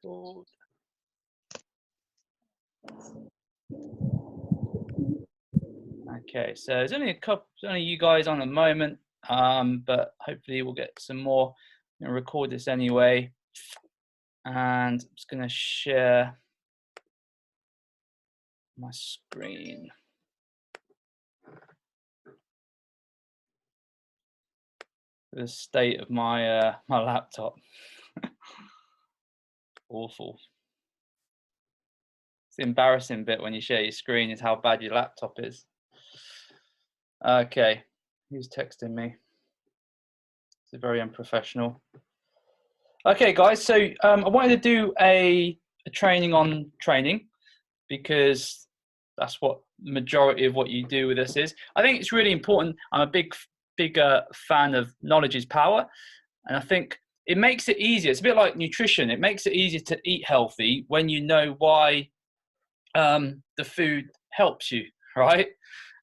record. Okay, so there's only you guys on at the moment, but hopefully we'll get some more. I'm going to record this anyway, and I'm just going to share my screen. The state of my my laptop. Awful. It's the embarrassing bit when you share your screen is how bad your laptop is. Okay, who's texting me? It's very unprofessional. Okay, guys, so I wanted to do a training on training because that's what the majority of what you do with us is. I think it's really important. I'm a big fan of knowledge is power, and I think it makes it easier. It's a bit like nutrition. It makes it easier to eat healthy when you know why the food helps you, right?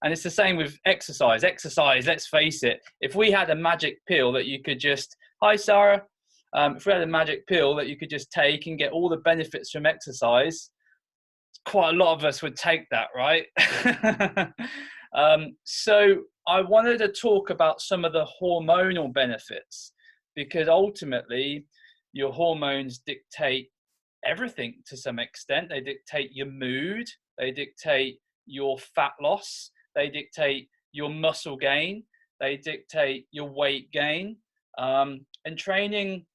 And it's the same with exercise. Exercise, let's face it, if we had a magic pill that you could just, hi Sarah, if we had a magic pill that you could just take and get all the benefits from exercise, quite a lot of us would take that, right? So I wanted to talk about some of the hormonal benefits, because ultimately your hormones dictate everything to some extent. They dictate your mood, they dictate your fat loss, they dictate your muscle gain, they dictate your weight gain. And training,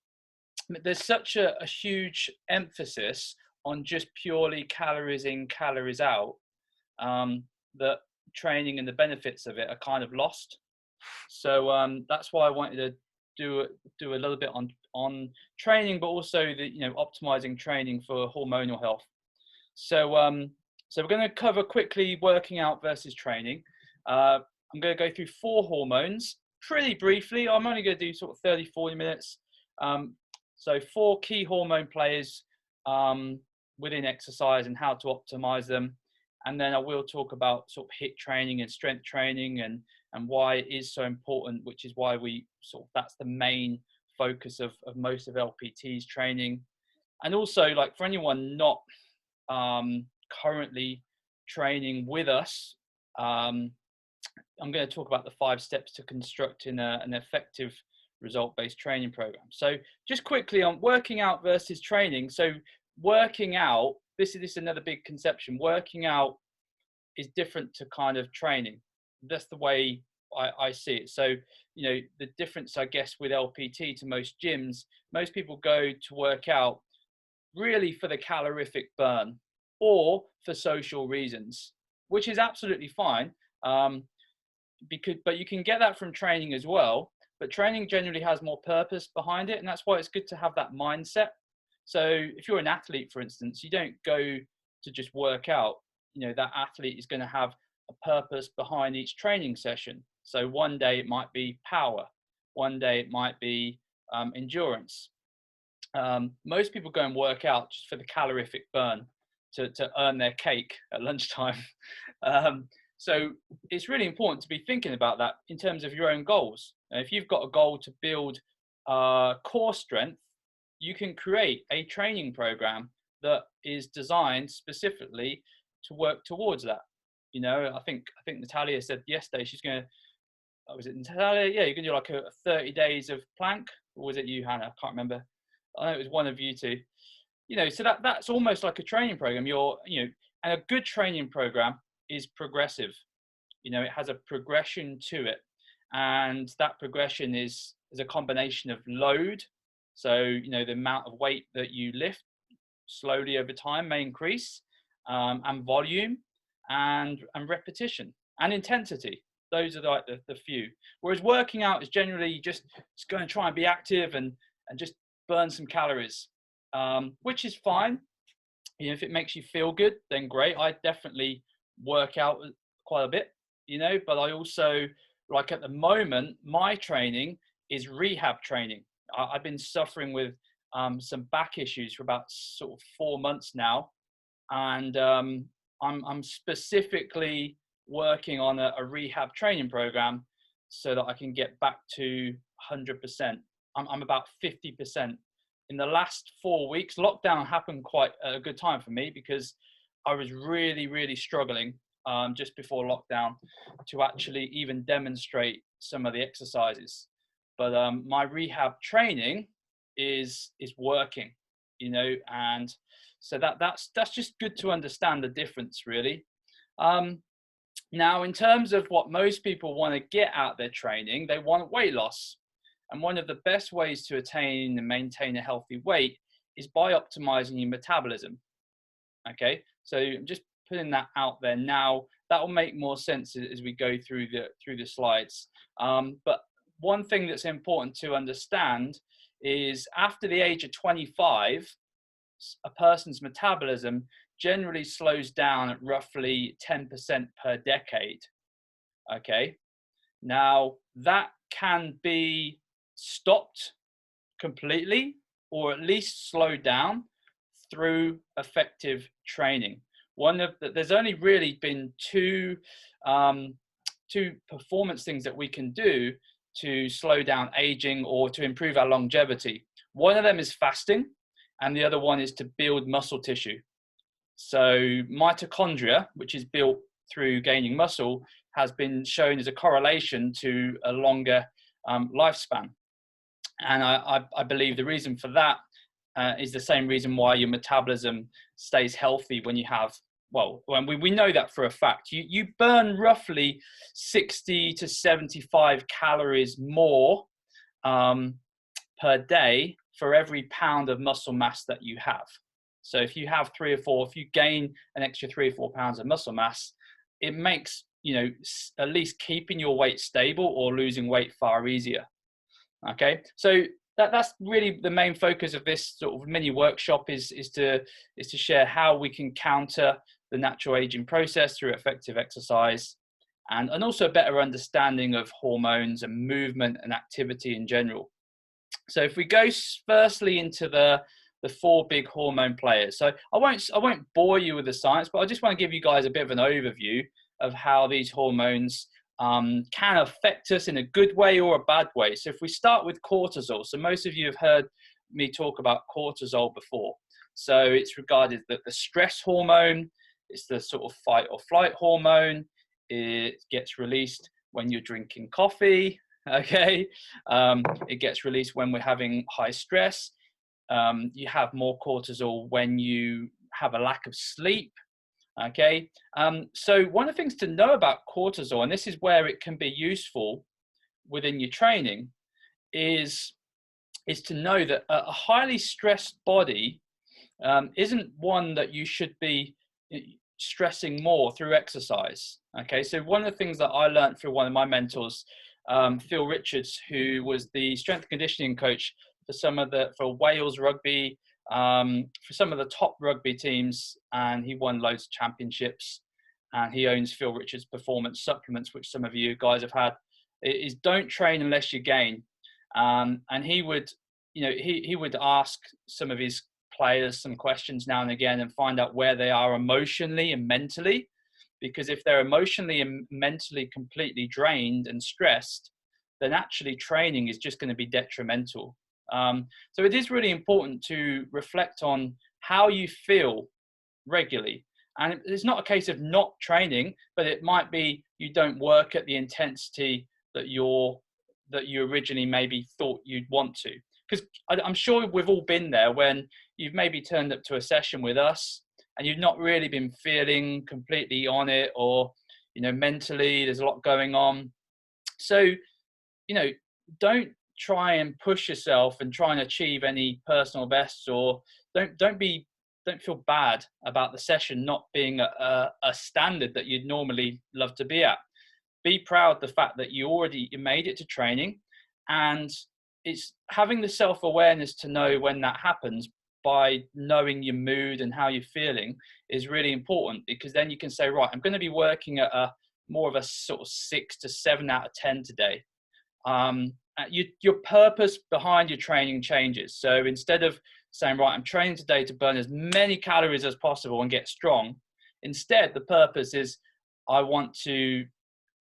there's such a huge emphasis on just purely calories in, calories out, that training and the benefits of it are kind of lost. So that's why I wanted to do a little bit on training, but also the optimizing training for hormonal health. So so we're going to cover quickly working out versus training. I'm going to go through 4 hormones pretty briefly. I'm only going to do sort of 30-40 minutes. So 4 key hormone players within exercise and how to optimize them. And then I will talk about sort of HIIT training and strength training and why it is so important, which is why we that's the main focus of most of LPT's training. And also, like, for anyone not currently training with us, I'm going to talk about the 5 steps to constructing an effective result-based training program. So just quickly on working out versus training. So working out, this is another big conception. Working out is different to kind of training. That's the way I see it. So, the difference, I guess, with LPT to most gyms, most people go to work out really for the calorific burn or for social reasons, which is absolutely fine. But you can get that from training as well. But training generally has more purpose behind it, and that's why it's good to have that mindset. So if you're an athlete, for instance, you don't go to just work out. That athlete is going to have a purpose behind each training session. So one day it might be power, one day it might be endurance. Most people go and work out just for the calorific burn to earn their cake at lunchtime. So it's really important to be thinking about that in terms of your own goals. If you've got a goal to build core strength, you can create a training program that is designed specifically to work towards that. I think Natalia said yesterday she's going to, was it Natalia? Yeah, you're going to do like a 30 days of plank, or was it you, Hannah? I can't remember. I know it was one of you two. So that's almost like a training program. And a good training program is progressive. It has a progression to it, and that progression is a combination of load. So the amount of weight that you lift slowly over time may increase, and volume, and repetition and intensity. Those are like the few. Whereas working out is generally just going to try and be active and just burn some calories, which is fine. If it makes you feel good, then great. I definitely work out quite a bit, but I also, like, at the moment, my training is rehab training. I've been suffering with some back issues for about sort of 4 months now, and I'm specifically working on a rehab training program so that I can get back to 100%. I'm about 50% in the last 4 weeks, lockdown happened quite a good time for me because I was really, really struggling just before lockdown to actually even demonstrate some of the exercises. But my rehab training is working, you know, and so that's just good to understand the difference, really. Now, in terms of what most people want to get out of their training, they want weight loss. And one of the best ways to attain and maintain a healthy weight is by optimizing your metabolism. Okay, so I'm just putting that out there now. That will make more sense as we go through the slides. But one thing that's important to understand is after the age of 25, a person's metabolism generally slows down at roughly 10% per decade. Okay, now that can be stopped completely or at least slowed down through effective training. There's only really been two performance things that we can do to slow down aging or to improve our longevity. One of them is fasting, and the other one is to build muscle tissue. So mitochondria, which is built through gaining muscle, has been shown as a correlation to a longer lifespan. And I believe the reason for that is the same reason why your metabolism stays healthy when you have, well, when we know that for a fact. You burn roughly 60 to 75 calories more per day for every pound of muscle mass that you have. So if you have if you gain an extra 3 or 4 pounds of muscle mass, it makes, you know, at least keeping your weight stable or losing weight far easier. Okay, so that's really the main focus of this sort of mini workshop is to share how we can counter the natural aging process through effective exercise and also a better understanding of hormones and movement and activity in general. So if we go firstly into the 4 big hormone players. So I won't bore you with the science, but I just want to give you guys a bit of an overview of how these hormones can affect us in a good way or a bad way. So if we start with cortisol, so most of you have heard me talk about cortisol before. So it's regarded that the stress hormone, it's the sort of fight or flight hormone. It gets released when you're drinking coffee. Okay, it gets released when we're having high stress. You have more cortisol when you have a lack of sleep. Okay, so one of the things to know about cortisol, and this is where it can be useful within your training, is to know that a highly stressed body isn't one that you should be stressing more through exercise. Okay, so one of the things that I learned through one of my mentors, Phil Richards, who was the strength and conditioning coach for Wales rugby, for some of the top rugby teams, and he won loads of championships, and he owns Phil Richards Performance Supplements, which some of you guys have had. It is don't train unless you gain. And he would, you know, he would ask some of his players some questions now and again and find out where they are emotionally and mentally, because if they're emotionally and mentally completely drained and stressed, then actually training is just going to be detrimental. So it is really important to reflect on how you feel regularly. And it's not a case of not training, but it might be you don't work at the intensity that you originally maybe thought you'd want to. Because I'm sure we've all been there when you've maybe turned up to a session with us and you've not really been feeling completely on it, or, you know, mentally there's a lot going on. So, you know, don't try and push yourself and try and achieve any personal bests, or don't feel bad about the session not being a standard that you'd normally love to be at. Be proud of the fact that you made it to training, and it's having the self-awareness to know when that happens by knowing your mood and how you're feeling is really important, because then you can say, right, I'm going to be working at more of a sort of 6 to 7 out of 10 today. Your purpose behind your training changes. So instead of saying, right, I'm training today to burn as many calories as possible and get strong, instead the purpose is I want to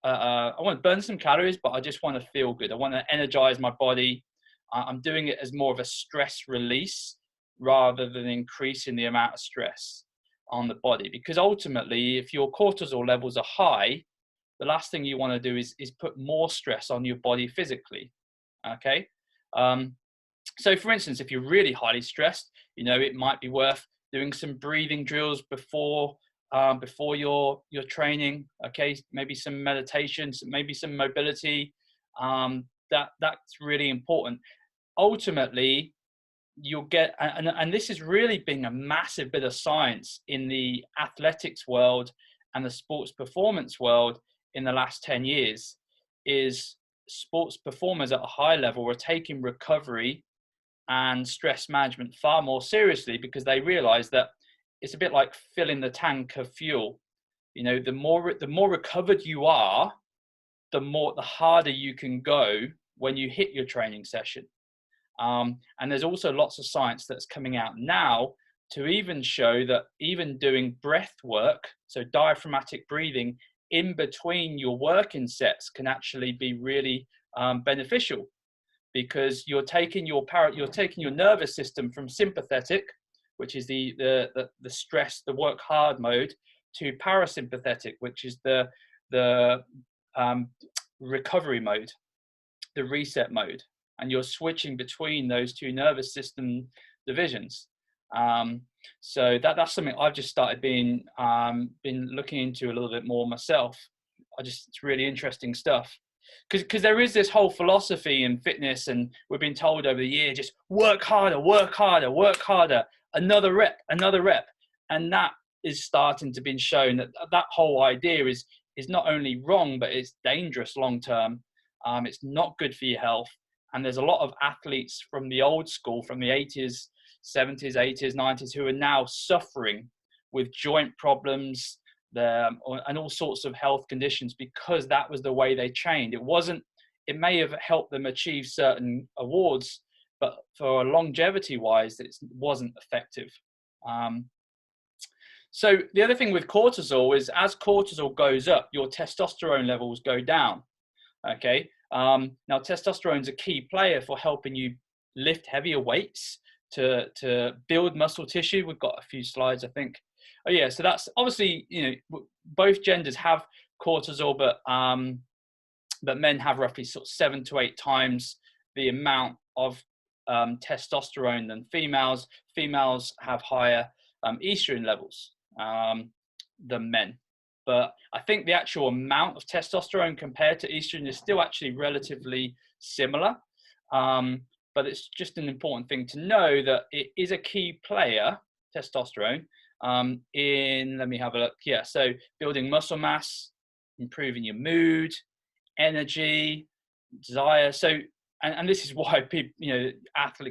burn some calories, but I just want to feel good. I want to energize my body. I'm doing it as more of a stress release rather than increasing the amount of stress on the body. Because ultimately, if your cortisol levels are high, the last thing you want to do is put more stress on your body physically. Okay. So for instance, if you're really highly stressed, you know, it might be worth doing some breathing drills before your training. Okay, maybe some meditation, maybe some mobility. That's really important. Ultimately, you'll get, and this has really been a massive bit of science in the athletics world and the sports performance world in the last 10 years, is sports performers at a high level are taking recovery and stress management far more seriously, because they realize that it's a bit like filling the tank of fuel. You know, the more recovered you are, the harder you can go when you hit your training session. And there's also lots of science that's coming out now to even show that even doing breath work, so diaphragmatic breathing in between your working sets, can actually be really beneficial, because you're taking your nervous system from sympathetic, which is the stress, the work hard mode, to parasympathetic, which is the recovery mode, the reset mode, and you're switching between those two nervous system divisions. So that's something I've just started been looking into a little bit more myself. It's really interesting stuff. Because there is this whole philosophy in fitness, and we've been told over the year, just work harder, work harder, work harder, another rep, and that is starting to be shown that whole idea is not only wrong, but it's dangerous long term. It's not good for your health, and there's a lot of athletes from the old school, from the 80s, 70s, 80s, 90s, who are now suffering with joint problems, and all sorts of health conditions, because that was the way they trained. It may have helped them achieve certain awards, but for longevity wise, it wasn't effective. So the other thing with cortisol is, as cortisol goes up, your testosterone levels go down. Okay. Now testosterone is a key player for helping you lift heavier weights, to build muscle tissue. We've got a few slides, I think. Oh yeah, so that's obviously, you know, both genders have cortisol, but men have roughly sort of 7 to 8 times the amount of testosterone than females. Females have higher estrogen levels than men. But I think the actual amount of testosterone compared to estrogen is still actually relatively similar. But it's just an important thing to know that it is a key player, testosterone, let me have a look. Yeah, so building muscle mass, improving your mood, energy, desire. So, and this is why people, you know,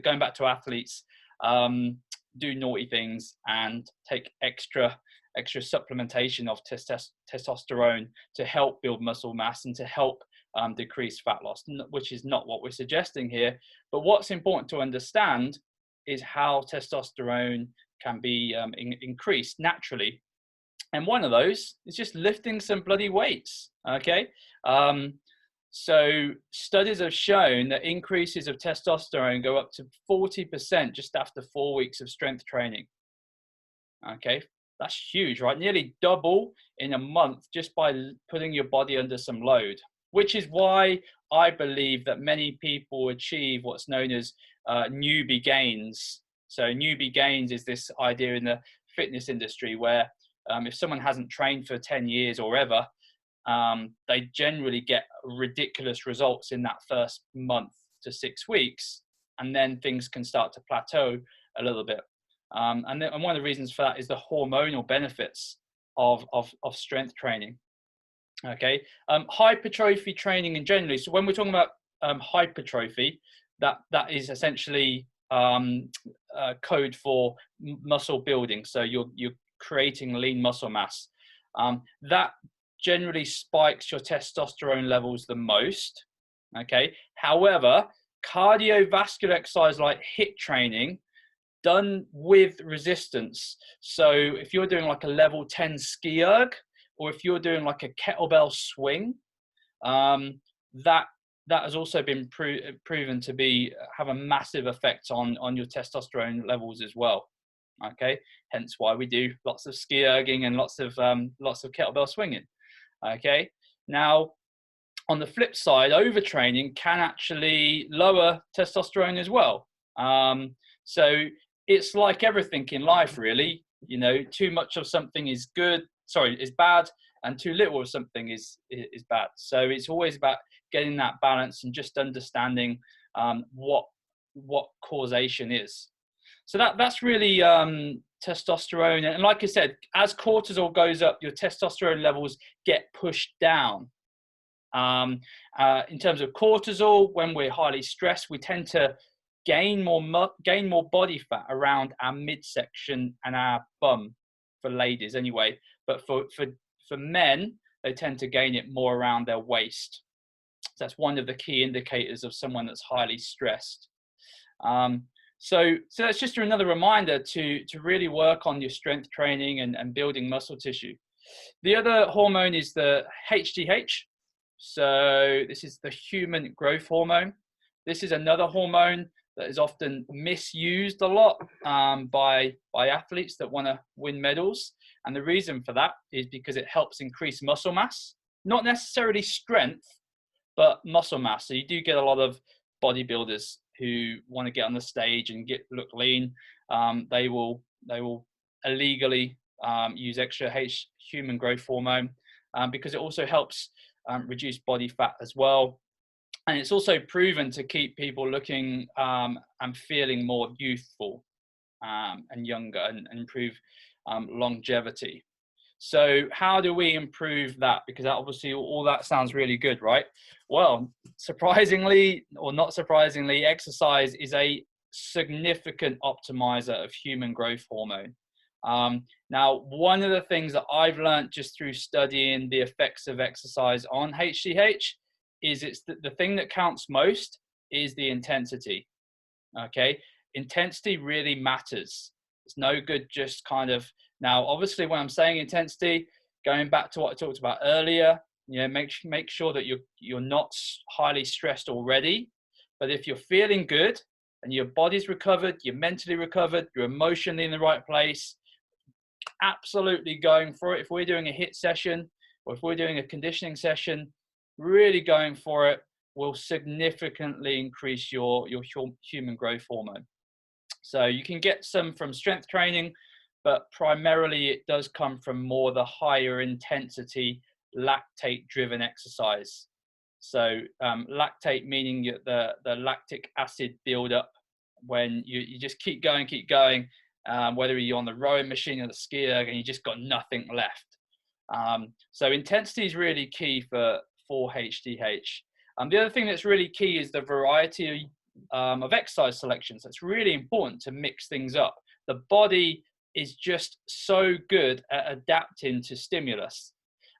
going back to athletes, do naughty things and take extra supplementation of testosterone to help build muscle mass and to help decrease fat loss, which is not what we're suggesting here. But what's important to understand is how testosterone can be increased naturally. And one of those is just lifting some bloody weights, okay? So studies have shown that increases of testosterone go up to 40% just after 4 weeks of strength training, okay? That's huge, right? Nearly double in a month just by putting your body under some load, which is why I believe that many people achieve what's known as newbie gains. So newbie gains is this idea in the fitness industry where if someone hasn't trained for 10 years or ever, they generally get ridiculous results in that first month to 6 weeks, and then things can start to plateau a little bit. And one of the reasons for that is the hormonal benefits of strength training. Okay, hypertrophy training in generally. So when we're talking about hypertrophy, that is essentially code for muscle building. So you're creating lean muscle mass. That generally spikes your testosterone levels the most. Okay. However, cardiovascular exercise like HIIT training done with resistance. So if you're doing like a level 10 ski erg, or if you're doing like a kettlebell swing, that that has also been proven to have a massive effect on your testosterone levels as well. Okay, hence why we do lots of ski erging and lots of kettlebell swinging. Okay, now on the flip side, overtraining can actually lower testosterone as well. So it's like everything in life, really. You know, too much of something is bad, and too little of something is bad. So it's always about getting that balance and just understanding what causation is. So that's really testosterone. And like I said, as cortisol goes up, your testosterone levels get pushed down. In terms of cortisol, when we're highly stressed, we tend to gain more body fat around our midsection and our bum, for ladies anyway. But for men, they tend to gain it more around their waist. So that's one of the key indicators of someone that's highly stressed. So that's just another reminder to really work on your strength training and building muscle tissue. The other hormone is the HGH. So this is the human growth hormone. This is another hormone that is often misused a lot by athletes that want to win medals. And the reason for that is because it helps increase muscle mass, not necessarily strength, but muscle mass. So you do get a lot of bodybuilders who want to get on the stage and look lean. They will illegally use extra human growth hormone because it also helps reduce body fat as well. And it's also proven to keep people looking and feeling more youthful and younger and improve longevity. So how do we improve that? Because obviously all that sounds really good, right? Well, surprisingly or not surprisingly, exercise is a significant optimizer of human growth hormone. Now, one of the things that I've learned just through studying the effects of exercise on HGH is it's the thing that counts most is the intensity. Okay, intensity really matters. It's no good just kind of, now obviously when I'm saying intensity, going back to what I talked about earlier, you know, make sure that you're not highly stressed already. But if you're feeling good and your body's recovered, you're mentally recovered, you're emotionally in the right place, absolutely going for it. If we're doing a HIIT session or if we're doing a conditioning session, really going for it will significantly increase your human growth hormone. So you can get some from strength training, but primarily it does come from more the higher intensity lactate driven exercise. So lactate meaning the lactic acid buildup when you just keep going, whether you're on the rowing machine or the ski erg and you just got nothing left. So intensity is really key for HGH. The other thing that's really key is the variety of exercise selections. It's really important to mix things up. The body is just so good at adapting to stimulus.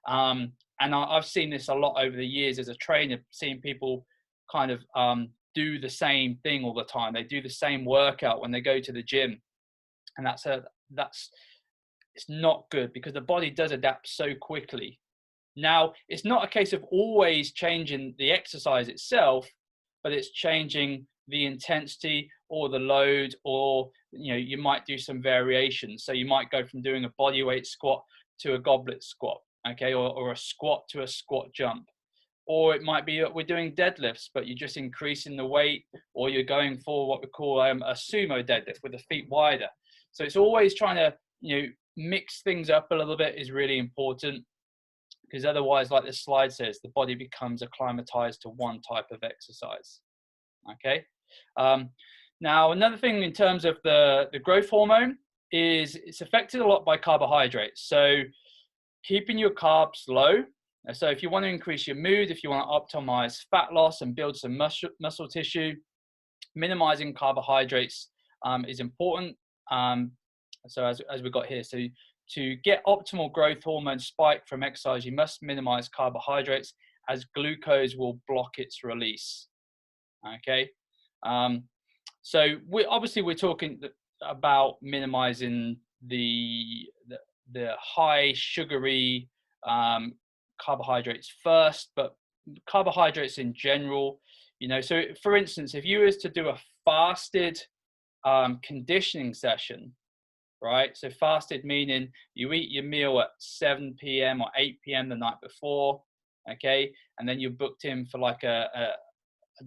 And I've seen this a lot over the years as a trainer, seeing people kind of do the same thing all the time. They do the same workout when they go to the gym. And it's not good because the body does adapt so quickly. Now, it's not a case of always changing the exercise itself, but it's changing the intensity or the load, or you might do some variations. So you might go from doing a bodyweight squat to a goblet squat, okay, or a squat to a squat jump. Or it might be that we're doing deadlifts, but you're just increasing the weight, or you're going for what we call a sumo deadlift with the feet wider. So it's always trying to mix things up a little bit is really important. Because otherwise, like this slide says, the body becomes acclimatized to one type of exercise. Okay. Now, another thing in terms of the growth hormone is it's affected a lot by carbohydrates. So keeping your carbs low. So if you want to increase your mood, if you want to optimize fat loss and build some muscle tissue, minimizing carbohydrates is important. So as we got here, so to get optimal growth hormone spike from exercise, you must minimize carbohydrates as glucose will block its release. Okay. So we're talking about minimizing the high sugary carbohydrates first, but carbohydrates in general, you know, so for instance, if you was to do a fasted conditioning session, right? So fasted meaning you eat your meal at 7 p.m. or 8 p.m. the night before, okay? And then you're booked in for like a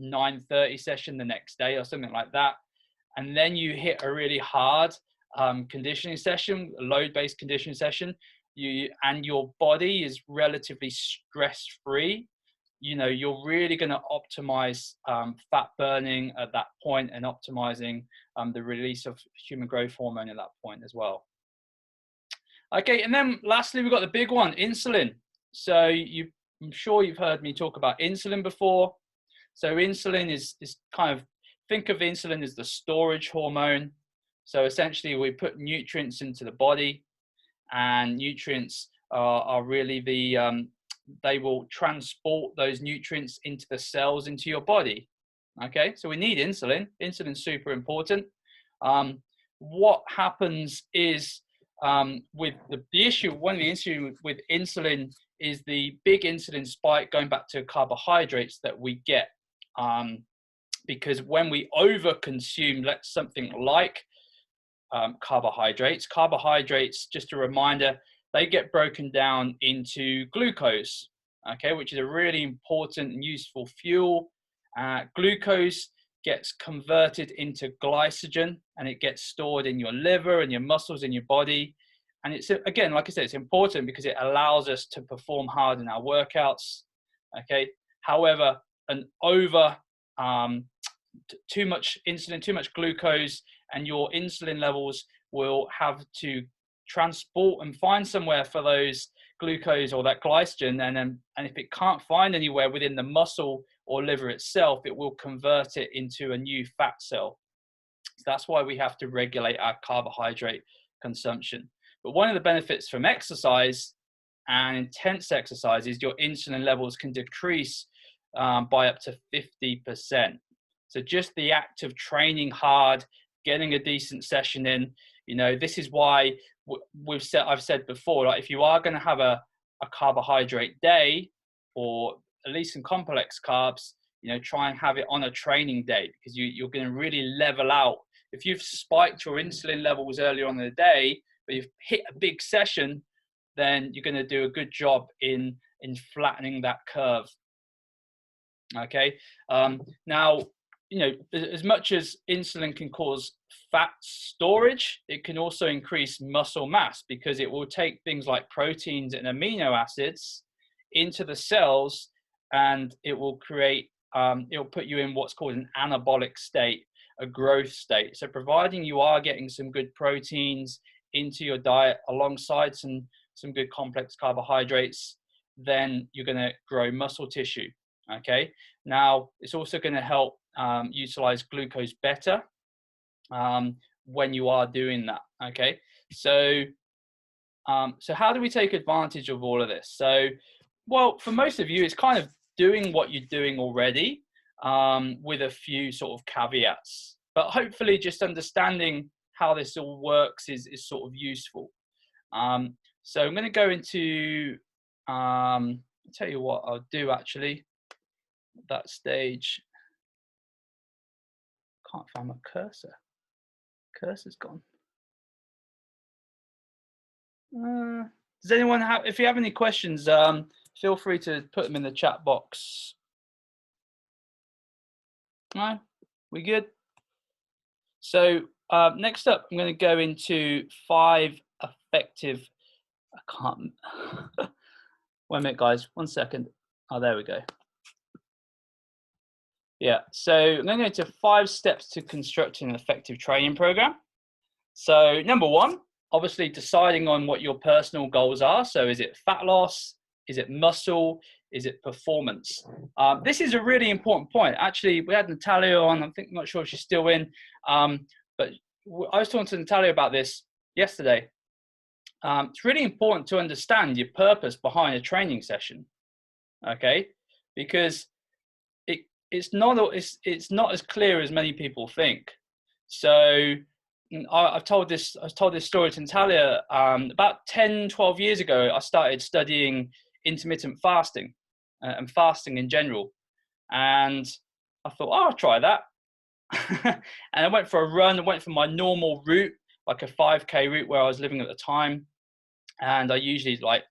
9:30 session the next day or something like that. And then you hit a really hard conditioning session, a load-based conditioning session, and your body is relatively stress-free. You know, you're really going to optimize fat burning at that point and optimizing the release of human growth hormone at that point as well. Okay, and then lastly, we've got the big one, insulin. So I'm sure you've heard me talk about insulin before. So insulin is kind of, think of insulin as the storage hormone. So essentially we put nutrients into the body, and nutrients are really they will transport those nutrients into the cells, into your body. Okay, so we need insulin. Insulin's super important. What happens is with the issue, one of the issues with insulin is the big insulin spike going back to carbohydrates that we get. Because when we overconsume something like carbohydrates, just a reminder, they get broken down into glucose, okay, which is a really important and useful fuel. Glucose gets converted into glycogen, and it gets stored in your liver and your muscles in your body. And it's, again, like I said, it's important because it allows us to perform hard in our workouts, okay. However, too much insulin, too much glucose, and your insulin levels will have to transport and find somewhere for those glucose or that glycogen, and if it can't find anywhere within the muscle or liver itself, it will convert it into a new fat cell. So that's why we have to regulate our carbohydrate consumption. But one of the benefits from exercise and intense exercise is your insulin levels can decrease by up to 50%. So just the act of training hard, getting a decent session in, you know, this is why I've said before, like if you are going to have a carbohydrate day, or at least some complex carbs, you know, try and have it on a training day, because you're going to really level out. If you've spiked your insulin levels earlier on in the day, but you've hit a big session, then you're going to do a good job in flattening that curve. Okay. Now, you know, as much as insulin can cause fat storage, it can also increase muscle mass, because it will take things like proteins and amino acids into the cells, and it will create, it'll put you in what's called an anabolic state, a growth state. So providing you are getting some good proteins into your diet alongside some good complex carbohydrates, then you're going to grow muscle tissue. Okay. Now, it's also going to help utilize glucose better when you are doing that. Okay. So how do we take advantage of all of this? So, well, for most of you, it's kind of doing what you're doing already, with a few sort of caveats, but hopefully just understanding how this all works is sort of useful. So I'm going to go into, I'll tell you what I'll do actually at that stage. Can't find my cursor. Cursor's gone. Does anyone have, if you have any questions, feel free to put them in the chat box. No, we good? So next up, I'm going to go into 5 effective, I can't, wait a minute guys, 1 second. Oh, there we go. Yeah, so I'm going to go into 5 steps to constructing an effective training program. So number 1, obviously deciding on what your personal goals are. So is it fat loss? Is it muscle? Is it performance? This is a really important point. Actually, we had Natalia on, I'm not sure if she's still in, but I was talking to Natalia about this yesterday. It's really important to understand your purpose behind a training session, okay? Because it's not as clear as many people think. So I told this story to Natalia. About 10, 12 years ago, I started studying intermittent fasting. and fasting in general. And I thought, oh, I'll try that. And I went for a run. I went for my normal route, like a 5K route where I was living at the time. And I usually like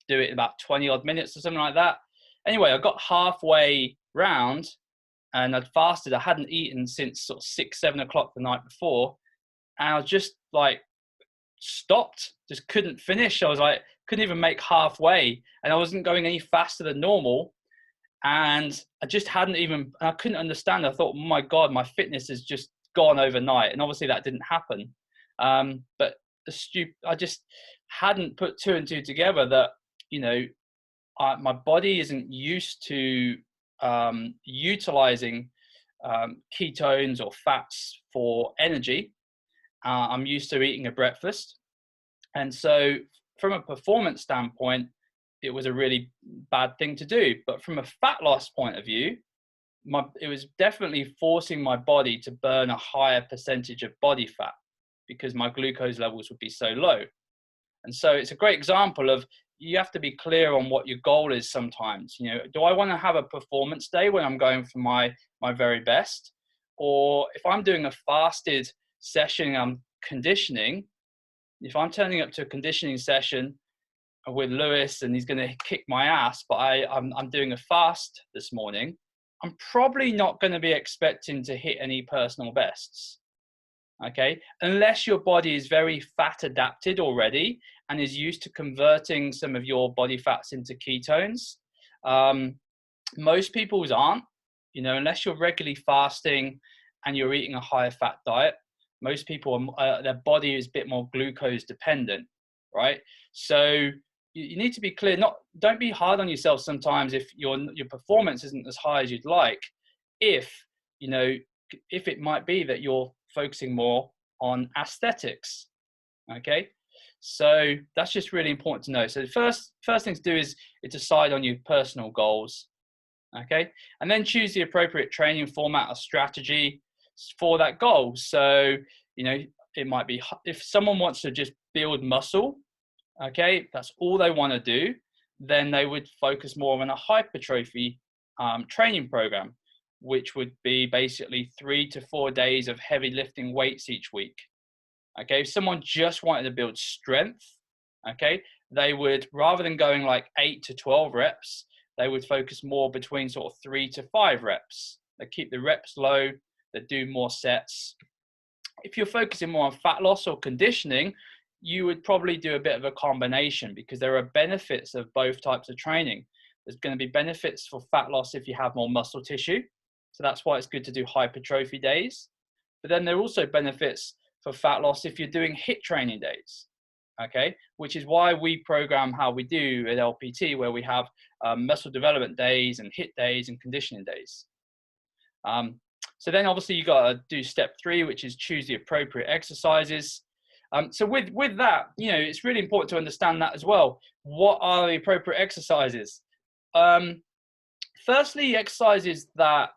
do it in about 20 odd minutes or something like that. Anyway, I got halfway round and I'd fasted. I hadn't eaten since sort of 6, 7 o'clock the night before. And I was just like stopped, just couldn't finish. I was like, couldn't even make halfway. And I wasn't going any faster than normal. And I just I couldn't understand. I thought, oh my God, my fitness has just gone overnight. And obviously that didn't happen. But I just hadn't put 2 and 2 together that, you know, my body isn't used to utilizing ketones or fats for energy. I'm used to eating a breakfast. And so from a performance standpoint, it was a really bad thing to do. But from a fat loss point of view, it was definitely forcing my body to burn a higher percentage of body fat because my glucose levels would be so low. And so it's a great example of, you have to be clear on what your goal is sometimes. You know, do I want to have a performance day when I'm going for my very best? Or if I'm doing a fasted session, I'm conditioning, if I'm turning up to a conditioning session with Lewis and he's going to kick my ass, but I'm doing a fast this morning, I'm probably not going to be expecting to hit any personal bests. Okay, unless your body is very fat adapted already and is used to converting some of your body fats into ketones. Most people's aren't, you know, unless you're regularly fasting and you're eating a higher fat diet. Most people, their body is a bit more glucose dependent, right? So you need to be clear. Don't be hard on yourself sometimes if your performance isn't as high as you'd like. If it might be that you're focusing more on aesthetics. Okay, so that's just really important to know. So the first thing to do is decide on your personal goals. Okay, and then choose the appropriate training format or strategy for that goal. So, you know, it might be, if someone wants to just build muscle, okay, that's all they want to do, then they would focus more on a hypertrophy training program, which would be basically 3 to 4 days of heavy lifting weights each week. Okay, if someone just wanted to build strength, okay, they would, rather than going like 8 to 12 reps, they would focus more between sort of 3 to 5 reps. They keep the reps low, they do more sets. If you're focusing more on fat loss or conditioning, you would probably do a bit of a combination, because there are benefits of both types of training. There's going to be benefits for fat loss if you have more muscle tissue. So that's why it's good to do hypertrophy days. But then there are also benefits for fat loss if you're doing HIIT training days, okay? Which is why we program how we do at LPT, where we have muscle development days and HIIT days and conditioning days. So then obviously you got to do step 3, which is choose the appropriate exercises. So with that, you know, it's really important to understand that as well. What are the appropriate exercises? Firstly, exercises that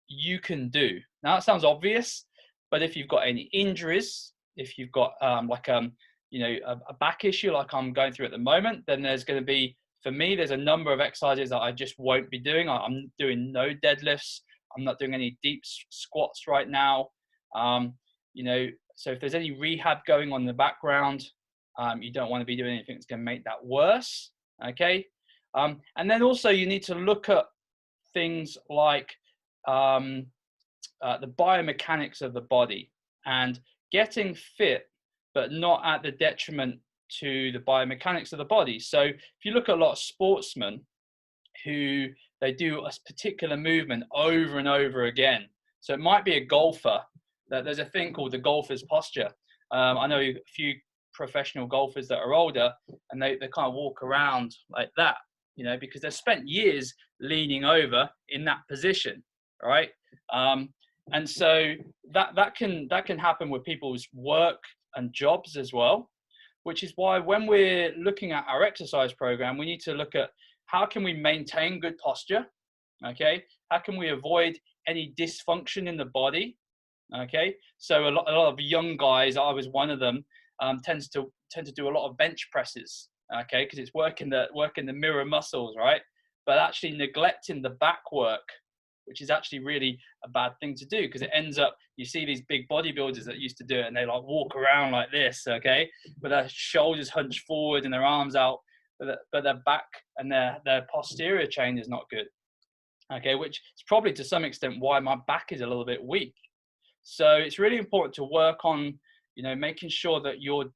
you can do. Now that sounds obvious, but if you've got any injuries, if you've got a back issue like I'm going through at the moment, then there's going to be, for me, there's a number of exercises that I just won't be doing. I'm doing no deadlifts. I'm not doing any deep squats right now. So if there's any rehab going on in the background, you don't want to be doing anything that's going to make that worse. Okay. And then also you need to look at things like the biomechanics of the body, and getting fit, but not at the detriment to the biomechanics of the body. So if you look at a lot of sportsmen who they do a particular movement over and over again. So it might be a golfer, that there's a thing called the golfer's posture. I know a few professional golfers that are older, and they kind of walk around like that, you know, because they've spent years leaning over in that position, right? And so that can happen with people's work and jobs as well, which is why when we're looking at our exercise program, we need to look at how can we maintain good posture, okay? How can we avoid any dysfunction in the body, okay? So a lot of young guys, I was one of them, tend to do a lot of bench presses, okay? Because it's working the mirror muscles, right? but actually neglecting the back work, which is actually really a bad thing to do, because it ends up, you see these big bodybuilders that used to do it and they like walk around like this, okay, with their shoulders hunched forward and their arms out, but their back and their posterior chain is not good, okay, which is probably to some extent why my back is a little bit weak. So it's really important to work on, you know, making sure that you're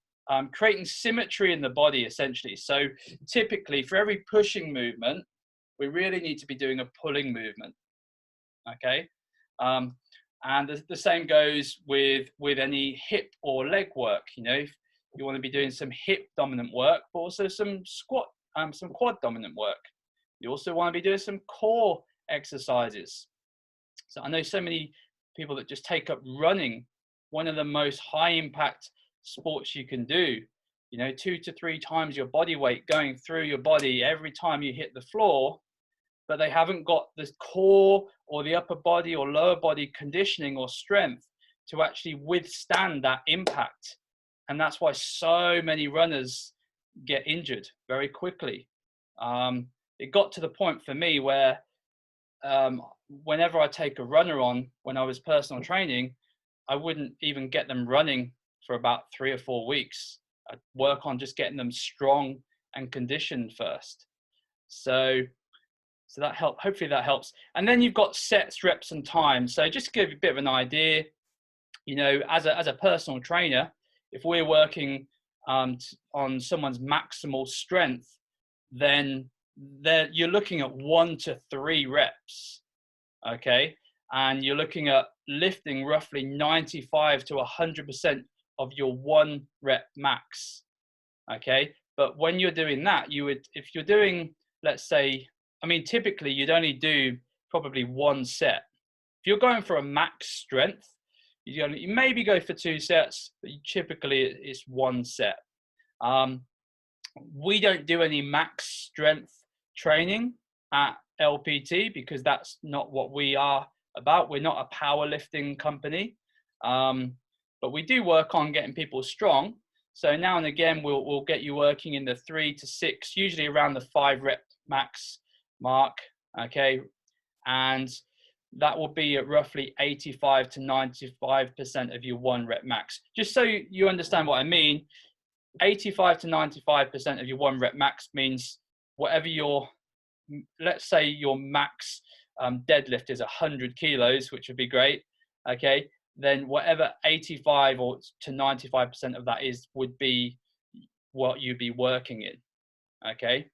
creating symmetry in the body, essentially. So typically for every pushing movement, we really need to be doing a pulling movement, okay? And the same goes with any hip or leg work. You know, you want to be doing some hip dominant work, but also some quad dominant work. You also want to be doing some core exercises. So I know so many people that just take up running, one of the most high impact sports you can do, you know, 2 to 3 times your body weight going through your body every time you hit the floor, but they haven't got the core or the upper body or lower body conditioning or strength to actually withstand that impact. And that's why so many runners get injured very quickly. It got to the point for me where whenever I take a runner on, when I was personal training, I wouldn't even get them running for about 3 or 4 weeks. I'd work on just getting them strong and conditioned first. So that helps. Hopefully that helps. And then you've got sets, reps, and time. So just to give you a bit of an idea, you know, as a personal trainer, if we're working on someone's maximal strength, then you're looking at 1 to 3 reps, okay? And you're looking at lifting roughly 95 to 100% of your 1 rep max, okay? But when you're doing that, if you're doing, let's say, I mean, typically you'd only do probably 1 set. If you're going for a max strength, you maybe go for 2 sets, but typically it's 1 set. We don't do any max strength training at LPT because that's not what we are about. We're not a powerlifting company, but we do work on getting people strong. So now and again, we'll get you working in the 3 to 6, usually around the 5 rep max mark, okay? And that will be at roughly 85 to 95% of your 1 rep max. Just so you understand what I mean, 85 to 95% of your 1 rep max means whatever let's say your max deadlift is 100 kilos, which would be great, okay? Then whatever 85 or to 95% of that would be what you'd be working in, okay?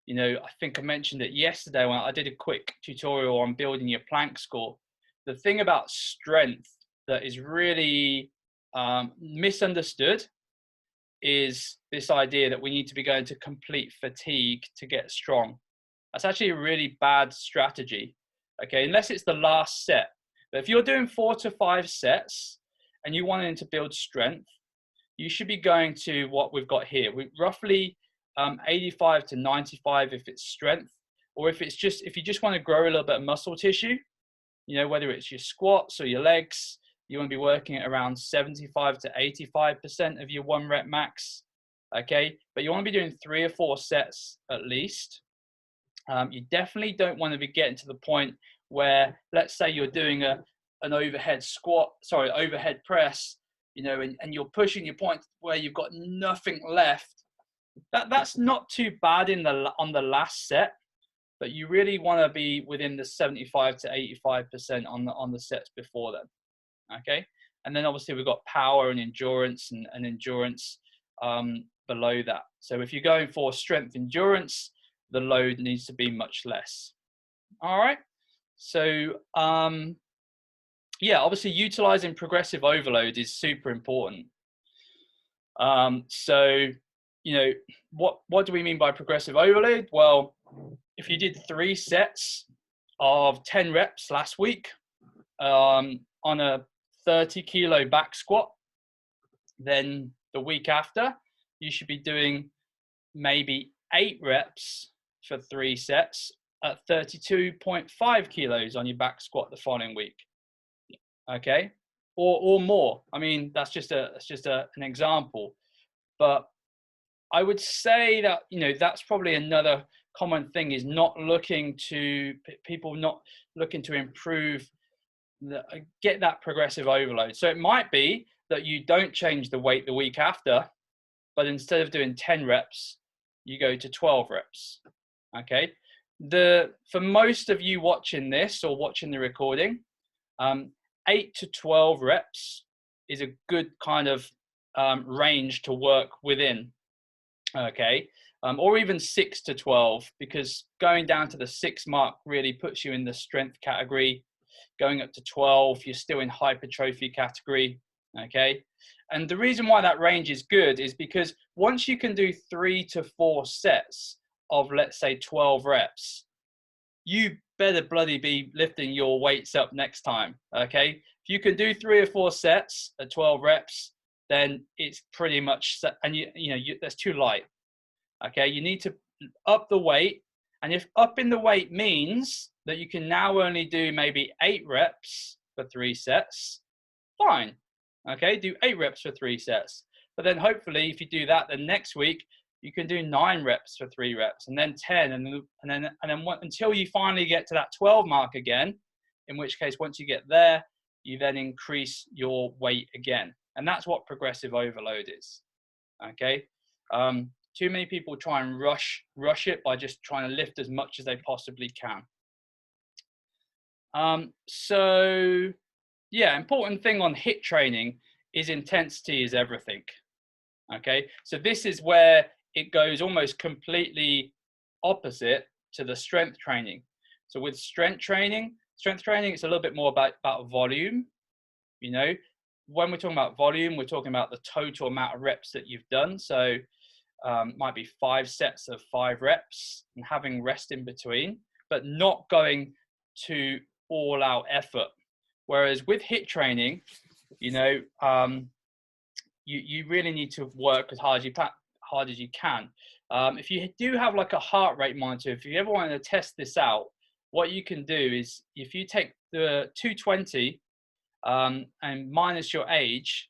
You know, I think I mentioned it yesterday when I did a quick tutorial on building your plank score. The thing about strength that is really misunderstood is this idea that we need to be going to complete fatigue to get strong. That's actually a really bad strategy, okay, unless it's the last set. But if you're doing 4 to 5 sets and you want to build strength, you should be going to what we've got here. We roughly 85 to 95 if it's strength, or if you just want to grow a little bit of muscle tissue, you know, whether it's your squats or your legs, you want to be working at around 75 to 85% of your 1 rep max, okay? But you want to be doing 3 or 4 sets at least. You definitely don't want to be getting to the point where, let's say you're doing an overhead press, you know, and you're pushing your point where you've got nothing left. That's not too bad on the last set, but you really want to be within the 75 to 85% on the sets before then. Okay, and then obviously we've got power and endurance and endurance below that. So if you're going for strength endurance, the load needs to be much less. All right, so yeah, obviously utilizing progressive overload is super important. So you know, what do we mean by progressive overload? Well, if you did 3 sets of 10 reps last week on a 30 kilo back squat, then the week after you should be doing maybe 8 reps for 3 sets at 32.5 kilos on your back squat the following week, okay, or more. I mean, that's just an example, but I would say that, you know, that's probably another common thing is not looking to people not looking to improve, get that progressive overload. So it might be that you don't change the weight the week after, but instead of doing 10 reps, you go to 12 reps. Okay. For most of you watching this or watching the recording, 8 to 12 reps is a good kind of range to work within. Okay. Or even 6 to 12, because going down to the 6 mark really puts you in the strength category. Going up to 12, you're still in hypertrophy category. Okay. And the reason why that range is good is because once you can do 3 to 4 sets of, let's say, 12 reps, you better bloody be lifting your weights up next time. Okay. If you can do 3 or 4 sets at 12 reps, then it's pretty much set, and that's too light. Okay. You need to up the weight. And if upping the weight means that you can now only do maybe 8 reps for 3 sets, fine. Okay, do 8 reps for 3 sets. But then hopefully if you do that, then next week you can do 9 reps for 3 reps, and then 10, and then until you finally get to that 12 mark again, in which case once you get there, you then increase your weight again. And that's what progressive overload is. Okay. Too many people try and rush it by just trying to lift as much as they possibly can. So yeah, important thing on HIIT training is intensity is everything. Okay, so this is where it goes almost completely opposite to the strength training. So with strength training, it's a little bit more about volume. You know, when we're talking about volume, we're talking about the total amount of reps that you've done. So might be 5 sets of 5 reps and having rest in between, but not going to all out effort. Whereas with HIIT training, you know, you really need to work as hard as you can. If you do have like a heart rate monitor, if you ever want to test this out, what you can do is if you take the 220 and minus your age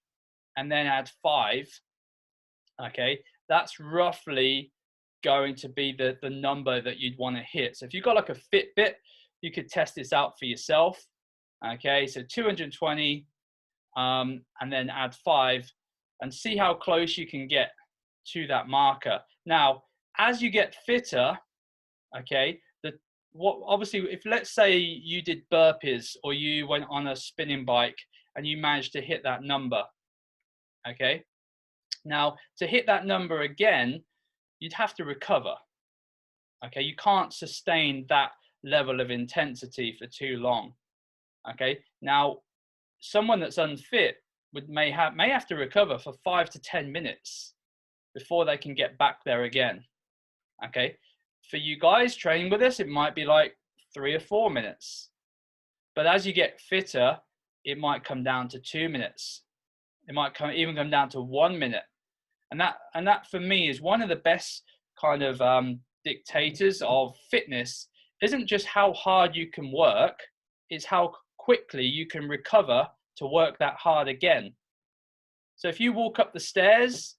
and then add 5, okay, that's roughly going to be the number that you'd want to hit. So if you've got like a Fitbit, you could test this out for yourself. Okay, so 220 and then add 5 and see how close you can get to that marker. Now, as you get fitter, okay, obviously, if let's say you did burpees or you went on a spinning bike and you managed to hit that number, okay, now to hit that number again, you'd have to recover. Okay, you can't sustain that level of intensity for too long. Okay, now someone that's unfit may have to recover for 5 to 10 minutes before they can get back there again. Okay, for you guys training with us, it might be like 3 or 4 minutes, but as you get fitter, it might come down to 2 minutes. It might even come down to 1 minute, and that for me is one of the best kind of dictators of fitness. Isn't just how hard you can work, it's how quickly you can recover to work that hard again. So if you walk up the stairs,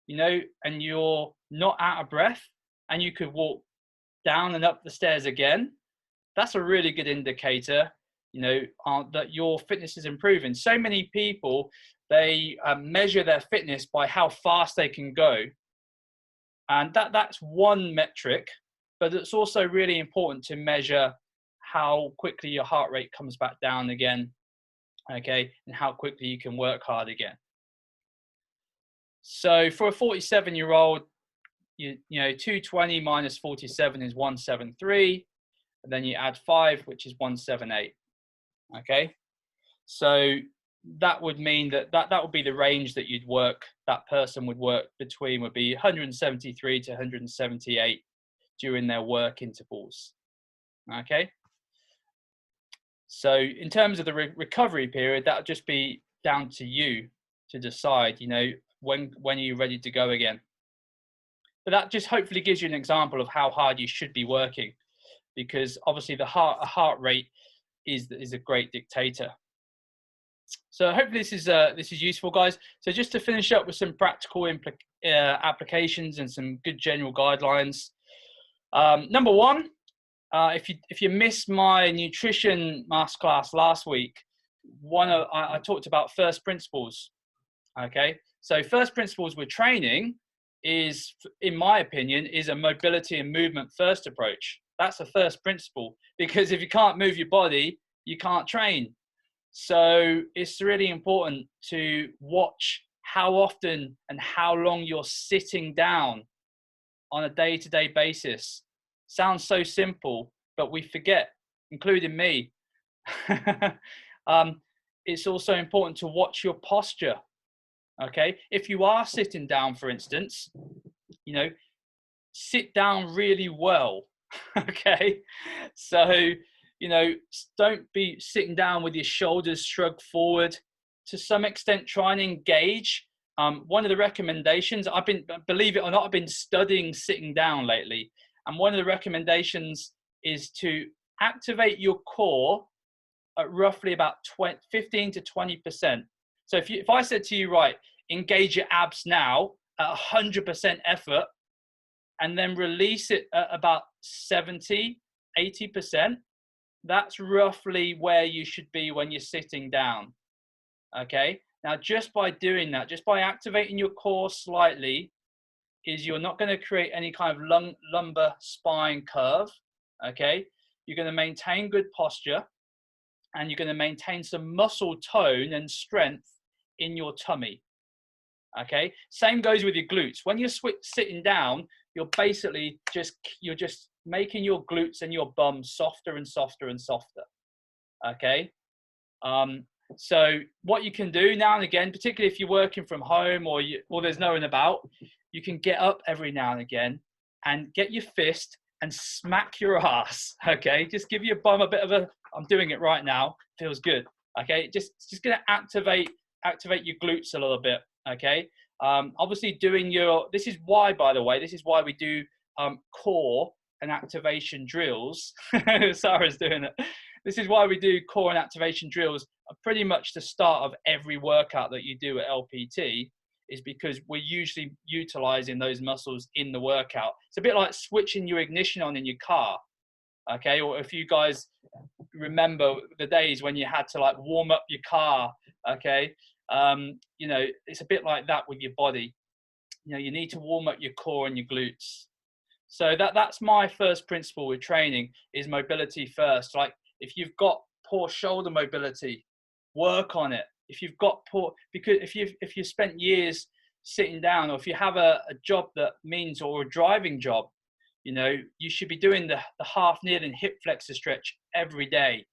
you know, and you're not out of breath and you could walk down and up the stairs again, that's a really good indicator, you know, that your fitness is improving. So many people, they measure their fitness by how fast they can go. And that's one metric, but it's also really important to measure how quickly your heart rate comes back down again, okay, and how quickly you can work hard again. So for a 47-year-old, you know, 220 minus 47 is 173, and then you add 5, which is 178. Okay, so that would mean that would be the range that that person would work between, would be 173 to 178 during their work intervals. Okay, so in terms of the recovery period, that would just be down to you to decide, you know, when are you ready to go again. But that just hopefully gives you an example of how hard you should be working, because obviously the heart rate is a great dictator. So hopefully this is useful, guys. So just to finish up with some practical applications and some good general guidelines. Number one, if you missed my nutrition masterclass last week, I talked about first principles. Okay, so first principles with training is, in my opinion, is a mobility and movement first approach. That's the first principle, because if you can't move your body, you can't train. So it's really important to watch how often and how long you're sitting down on a day-to-day basis. Sounds so simple, but we forget, including me. It's also important to watch your posture. Okay, if you are sitting down, for instance, you know, sit down really well. Okay, so you know, don't be sitting down with your shoulders shrugged forward. To some extent, try and engage. One of the recommendations, believe it or not, I've been studying sitting down lately, and one of the recommendations is to activate your core at roughly about 15 to 20%. So if I said to you, right, engage your abs now at 100% effort, and then release it at about 70, 80%, that's roughly where you should be when you're sitting down. Okay, now just by doing that, just by activating your core slightly, is you're not going to create any kind of lumbar spine curve. Okay, you're going to maintain good posture, and you're going to maintain some muscle tone and strength in your tummy. Okay, same goes with your glutes. When you're sitting down, you're basically just making your glutes and your bum softer and softer and softer. Okay, so what you can do now and again, particularly if you're working from home or there's no one about, you can get up every now and again and get your fist and smack your ass. Okay, just give your bum a bit of a, I'm doing it right now, feels good. Okay, just gonna activate your glutes a little bit. Okay, obviously this is why, by the way, this is why we do core and activation drills. Sarah's doing it. This is why we do core and activation drills pretty much the start of every workout that you do at LPT, is because we're usually utilizing those muscles in the workout. It's a bit like switching your ignition on in your car. Okay, or if you guys remember the days when you had to like warm up your car, okay, you know, it's a bit like that with your body. You know, you need to warm up your core and your glutes. So that's my first principle with training, is mobility first. Like if you've got poor shoulder mobility, work on it. If you've got because if you spent years sitting down, or if you have a job that means, or a driving job, you know, you should be doing the half kneeling hip flexor stretch every day.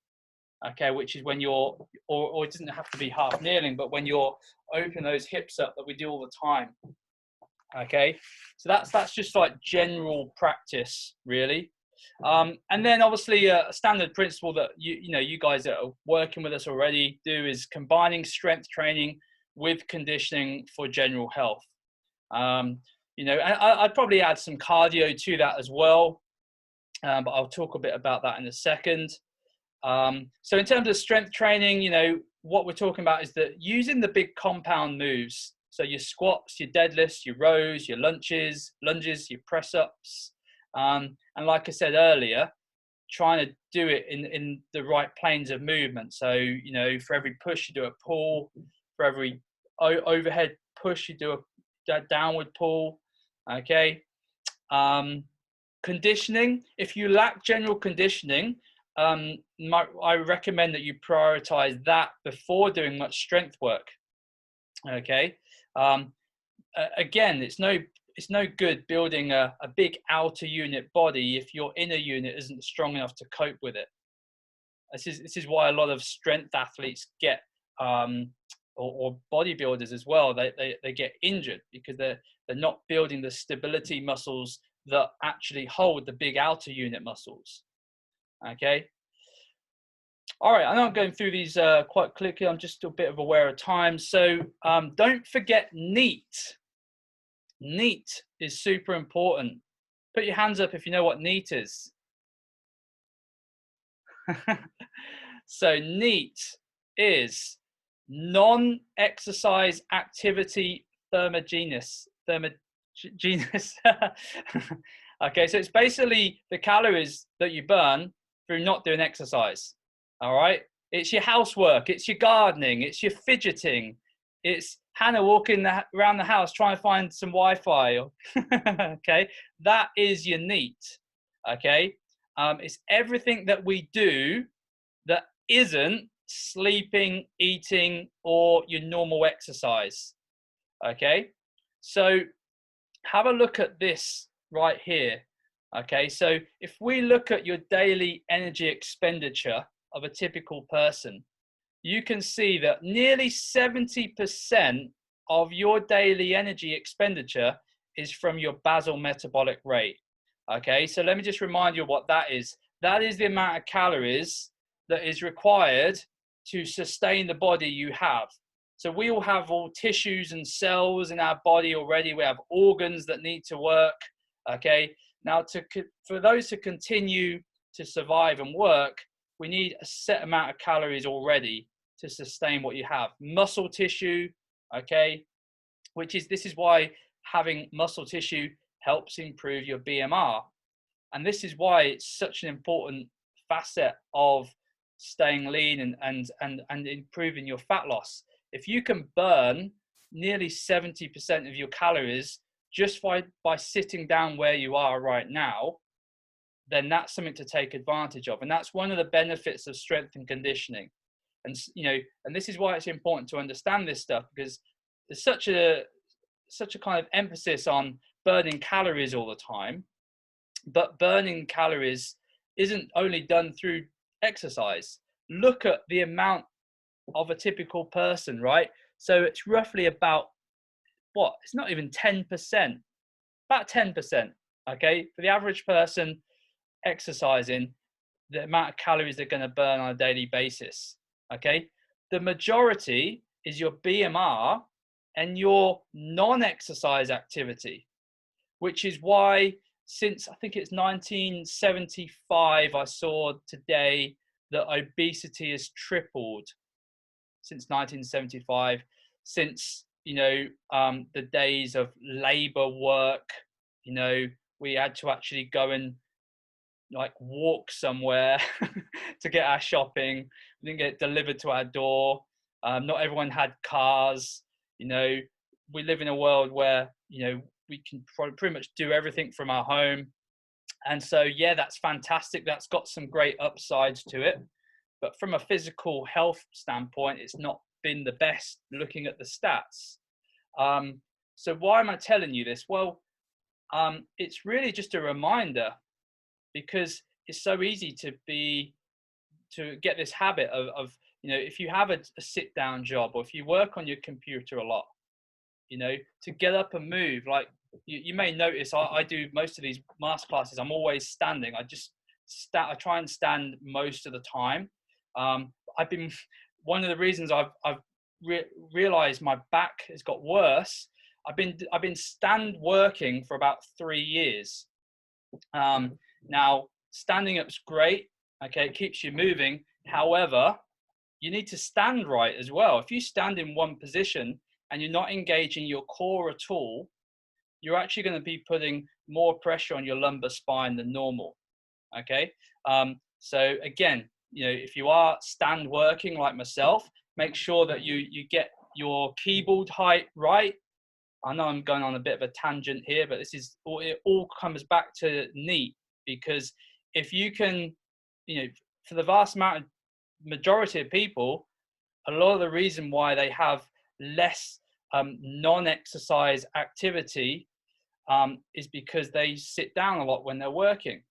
Okay, which is when you're, or it doesn't have to be half kneeling, but when you're open those hips up, that we do all the time. Okay, so that's just like general practice, really. And then obviously a standard principle that you guys that are working with us already do is combining strength training with conditioning for general health. You know, and I'd probably add some cardio to that as well, but I'll talk a bit about that in a second. So in terms of strength training, you know, what we're talking about is that using the big compound moves. So your squats, your deadlifts, your rows, your lunges, your press ups. And like I said earlier, trying to do it in the right planes of movement. So, you know, for every push, you do a pull. For every overhead push, you do a downward pull. Okay. Conditioning. If you lack general conditioning, I recommend that you prioritize that before doing much strength work. Okay. Again, it's no good building a big outer unit body if your inner unit isn't strong enough to cope with it. This is why a lot of strength athletes get or bodybuilders as well, they get injured, because they're not building the stability muscles that actually hold the big outer unit muscles. Okay. All right, I know I'm going through these quite quickly. I'm just a bit of aware of time. So don't forget NEAT. NEAT is super important. Put your hands up if you know what NEAT is. So NEAT is non-exercise activity thermogenesis. Okay, so it's basically the calories that you burn through not doing exercise. All right, it's your housework, it's your gardening, it's your fidgeting, it's Hannah walking around the house trying to find some Wi-Fi. Okay, that is your NEAT. Okay, it's everything that we do that isn't sleeping, eating, or your normal exercise. Okay, so have a look at this right here. Okay, so if we look at your daily energy expenditure of a typical person, you can see that nearly 70% of your daily energy expenditure is from your basal metabolic rate. Okay, so let me just remind you what that is. That is the amount of calories that is required to sustain the body you have. So we all have all tissues and cells in our body already. We have organs that need to work. Okay, now for those to continue to survive and work, we need a set amount of calories already to sustain what you have. Muscle tissue, okay, this is why having muscle tissue helps improve your BMR. And this is why it's such an important facet of staying lean and improving your fat loss. If you can burn nearly 70% of your calories just by sitting down where you are right now, then that's something to take advantage of. And that's one of the benefits of strength and conditioning. And, and this is why it's important to understand this stuff, because there's such a kind of emphasis on burning calories all the time. But burning calories isn't only done through exercise. Look at the amount of a typical person, right? So it's roughly about it's not even 10%, about 10%, okay? For the average person exercising, the amount of calories they're going to burn on a daily basis, okay? The majority is your BMR and your non-exercise activity, which is why since I think it's 1975, I saw today that obesity has tripled since 1975, since, the days of labor work, we had to actually go and walk somewhere to get our shopping. We didn't get it delivered to our door. Not everyone had cars. We live in a world where, we can pretty much do everything from our home. And so, yeah, that's fantastic. That's got some great upsides to it. But from a physical health standpoint, it's not been the best looking at the stats. So why am I telling you this? Well, it's really just a reminder, because it's so easy to get this habit of if you have a sit down job, or if you work on your computer a lot, to get up and move. Like you may notice, I do most of these masterclasses, I'm always standing. I try and stand most of the time. One of the reasons I've realized my back has got worse. I've been stand working for about 3 years. Now standing up's great. Okay, it keeps you moving. However, you need to stand right as well. If you stand in one position and you're not engaging your core at all, you're actually going to be putting more pressure on your lumbar spine than normal. Okay, so again, if you are stand working like myself, make sure that you get your keyboard height right. I know I'm going on a bit of a tangent here, but it all comes back to NEAT, because if you can, for the vast majority of people, a lot of the reason why they have less non-exercise activity is because they sit down a lot when they're working.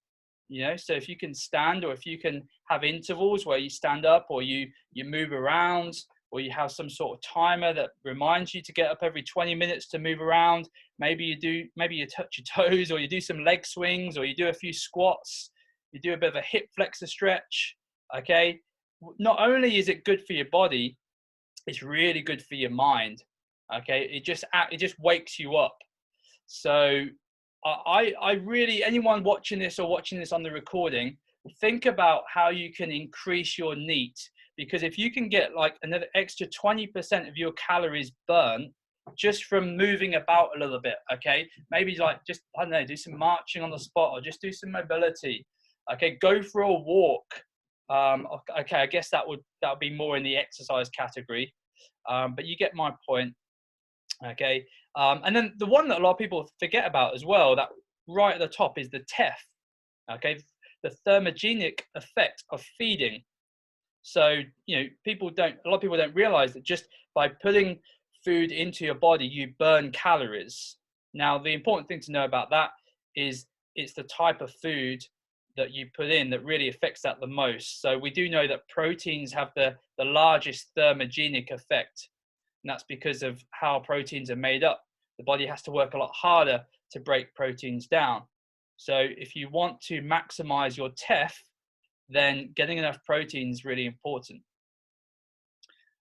So if you can stand, or if you can have intervals where you stand up, or you move around, or you have some sort of timer that reminds you to get up every 20 minutes to move around. Maybe you touch your toes, or you do some leg swings, or you do a few squats, you do a bit of a hip flexor stretch. Okay, not only is it good for your body, it's really good for your mind. Okay, it just wakes you up. So I really, anyone watching this or watching this on the recording, think about how you can increase your NEAT, because if you can get like another extra 20% of your calories burnt just from moving about a little bit. Okay, maybe like just, I don't know, do some marching on the spot, or just do some mobility. Okay, go for a walk. Okay, I guess that would be more in the exercise category, but you get my point. Okay, and then the one that a lot of people forget about as well, that right at the top, is the TEF. Okay, the thermogenic effect of feeding. So, you know, a lot of people don't realize that just by putting food into your body, you burn calories. Now, the important thing to know about that is it's the type of food that you put in that really affects that the most. So we do know that proteins have the largest thermogenic effect, and that's because of how proteins are made up. The body has to work a lot harder to break proteins down. So if you want to maximize your TEF, then getting enough protein is really important.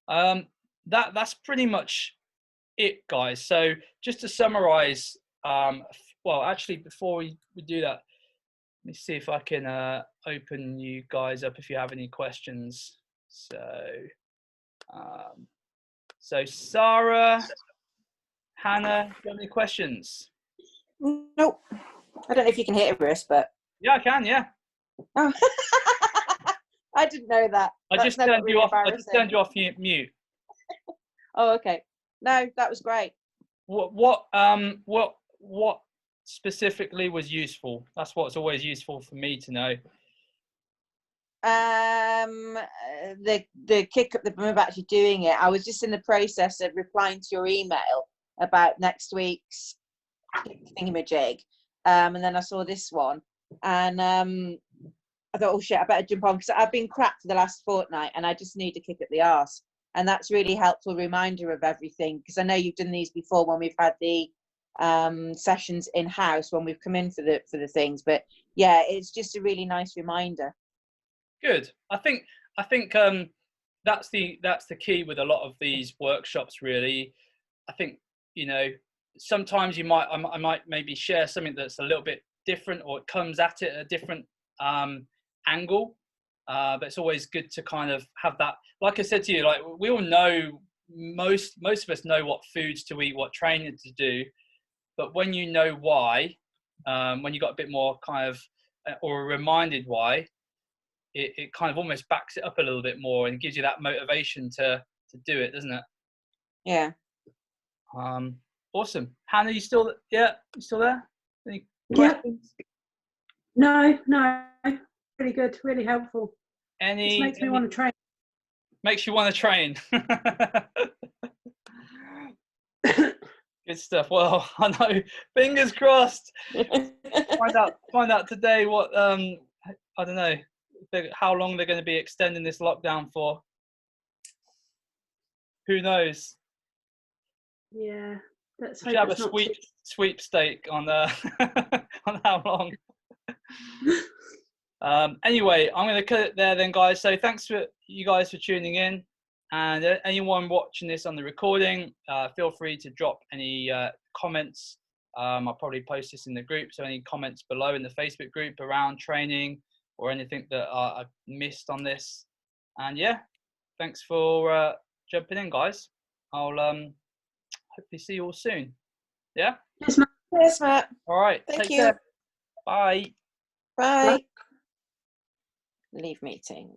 That's pretty much it, guys. So just to summarize, well, actually, before we do that, let me see if I can open you guys up if you have any questions. So Sarah, Hannah, do you have any questions? Nope. I don't know if you can hear us, but yeah, I can. Yeah. Oh. I didn't know that. I just turned you off mute. Oh, okay. No, that was great. What specifically was useful? That's what's always useful for me to know. The kick up that I'm actually doing it. I was just in the process of replying to your email about next week's thingamajig, and then I saw this one, and I thought, oh shit, I better jump on, because I've been crap for the last fortnight and I just need a kick at the arse. And that's really helpful reminder of everything, because I know you've done these before when we've had the sessions in house, when we've come in for the things. But yeah, it's just a really nice reminder. Good. I think that's the key with a lot of these workshops, really. I think, you know, sometimes I might maybe share something that's a little bit different, or it comes at it at a different angle, but it's always good to kind of have that. Like I said to you, like, we all know, most of us know what foods to eat, what training to do, but when you know why, when you got a bit more kind of, or reminded why, it kind of almost backs it up a little bit more and gives you that motivation to do it, doesn't it? Yeah. Awesome. Hannah, you still there? Any questions? No, really good, really helpful. Just makes me want to train. Makes you want to train. Good stuff. Well, I know. Fingers crossed. Find out today what I don't know how long they're going to be extending this lockdown for. Who knows? Yeah, let's hope we should have a sweepstake on on how long. Anyway, I'm going to cut it there then, guys. So thanks for you guys for tuning in, and anyone watching this on the recording, feel free to drop any comments. I'll probably post this in the group, so any comments below in the Facebook group around training or anything that I've missed on this. And yeah, thanks for jumping in, guys. I'll hopefully see you all soon. Yeah? Yes, Matt. Yes, Matt. All right. Thank you. Care. Bye. Bye. Leave meeting.